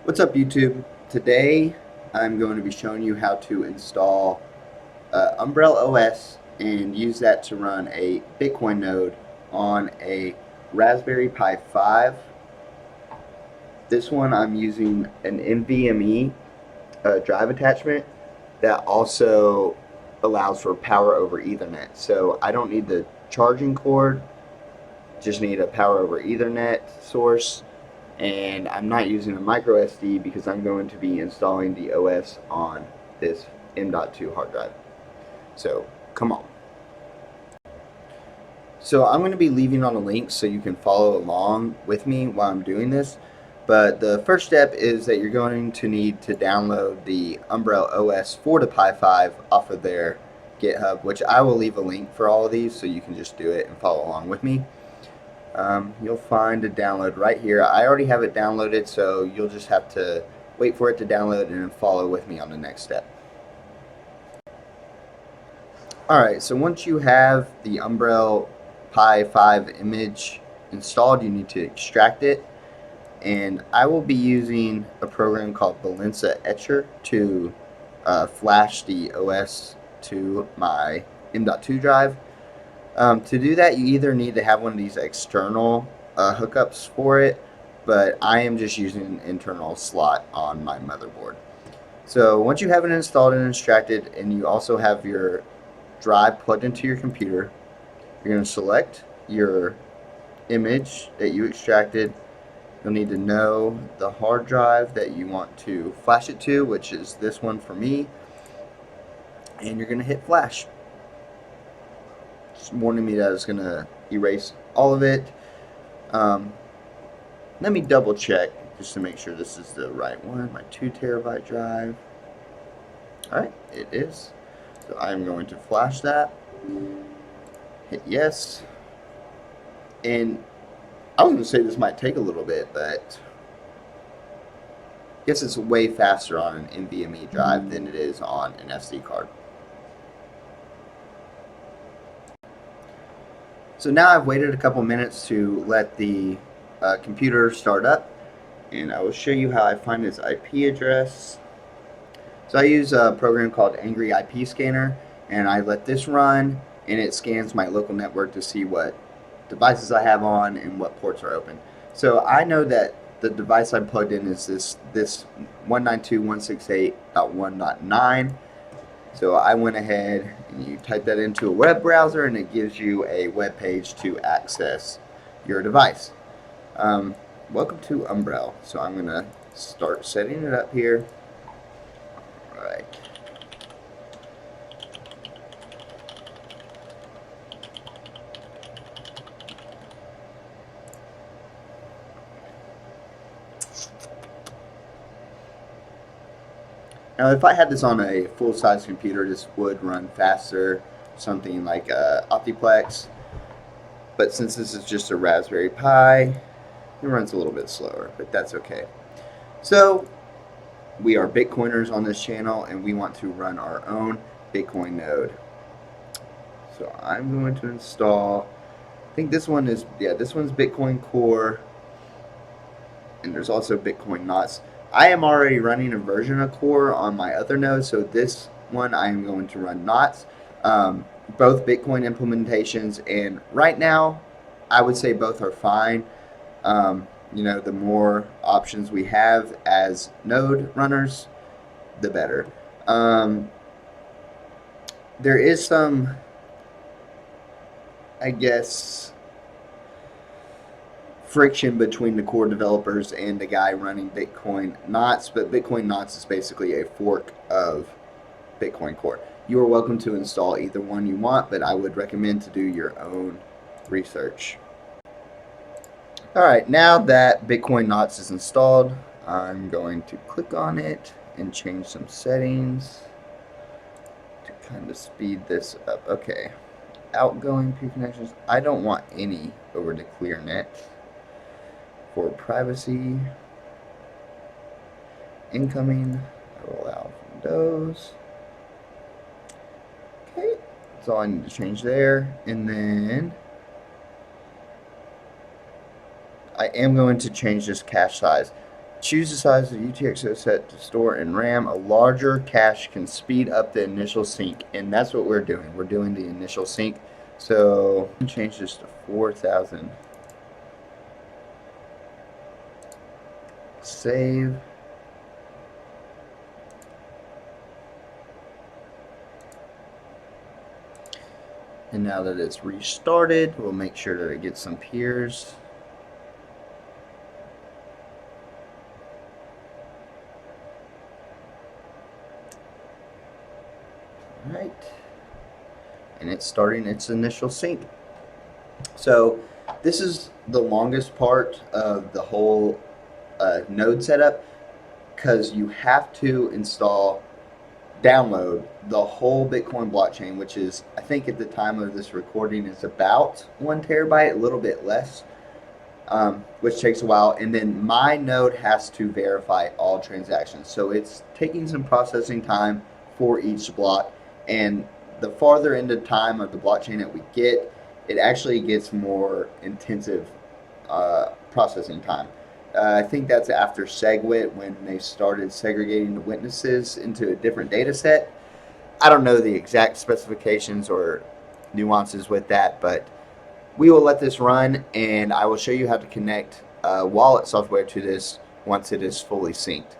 What's up, YouTube? Today I'm going to be showing you how to install Umbrella OS and use that to run a Bitcoin node on a Raspberry Pi 5. This one I'm using an NVMe drive attachment that also allows for power over Ethernet. So I don't need the charging cord, just need a power over Ethernet source, and I'm not using a micro SD because I'm going to be installing the OS on this M.2 hard drive. So come on. So I'm going to be leaving on a link so you can follow along with me while I'm doing this. But the first step is that you're going to need to download the Umbrella OS for the Pi 5 off of their GitHub, which I will leave a link for all of these so you can just do it and follow along with me. You'll find a download right here. I already have it downloaded, so you'll just have to wait for it to download and follow with me on the next step. Alright, so once you have the Umbrella Pi 5 image installed, you need to extract it. And I will be using a program called Valensa Etcher to flash the OS to my M.2 drive. To do that, you either need to have one of these external hookups for it, but I am just using an internal slot on my motherboard. So once you have it installed and extracted, and you also have your drive plugged into your computer, you're going to select your image that you extracted. You'll need to know the hard drive that you want to flash it to, which is this one for me, and you're going to hit flash. It's warning me that it's going to erase all of it. Let me double check just to make sure this is the right one. My 2 terabyte drive. Alright, it is. So I'm going to flash that. Hit yes. And I was going to say this might take a little bit, but I guess it's way faster on an NVMe drive than it is on an SD card. So now I've waited a couple minutes to let the computer start up, and I will show you how I find its IP address. So I use a program called Angry IP Scanner, and I let this run, and it scans my local network to see what devices I have on and what ports are open. So I know that the device I plugged in is this 192.168.1.9. So I went ahead and you type that into a web browser, and it gives you a web page to access your device. Welcome to Umbrella. So I'm going to start setting it up here. All right. Now, if I had this on a full-size computer, this would run faster, something like Optiplex. But since this is just a Raspberry Pi, it runs a little bit slower, but that's okay. So, we are Bitcoiners on this channel, and we want to run our own Bitcoin node. So I'm going to install, I think this one is, yeah, this one's Bitcoin Core, and there's also Bitcoin Knots. I am already running a version of Core on my other node, so this one I am going to run Knots. Both Bitcoin implementations, and right now I would say both are fine. You know, the more options we have as node runners, the better. There is some, I guess, friction between the core developers and the guy running Bitcoin Knots, but Bitcoin Knots is basically a fork of Bitcoin Core. You are welcome to install either one you want, but I would recommend to do your own research. Alright, now that Bitcoin Knots is installed, I'm going to click on it and change some settings to kind of speed this up. Okay, outgoing peer connections, I don't want any over the ClearNet. For privacy, incoming, I will allow Windows. Okay, that's all I need to change there. And then I am going to change this cache size Choose the size of the UTXO set to store in RAM. A larger cache can speed up the initial sync, and that's what we're doing. We're doing the initial sync. So change this to 4,000. Save. And now that it's restarted, we'll make sure that it gets some peers. Right, and it's starting its initial sync. So this is the longest part of the whole node setup, because you have to download the whole Bitcoin blockchain, which is, I think at the time of this recording, is about 1 terabyte, a little bit less, which takes a while. And then my node has to verify all transactions. So it's taking some processing time for each block. And the farther into time of the blockchain that we get, it actually gets more intensive processing time. I think that's after SegWit, when they started segregating the witnesses into a different data set. I don't know the exact specifications or nuances with that, but we will let this run, and I will show you how to connect wallet software to this once it is fully synced.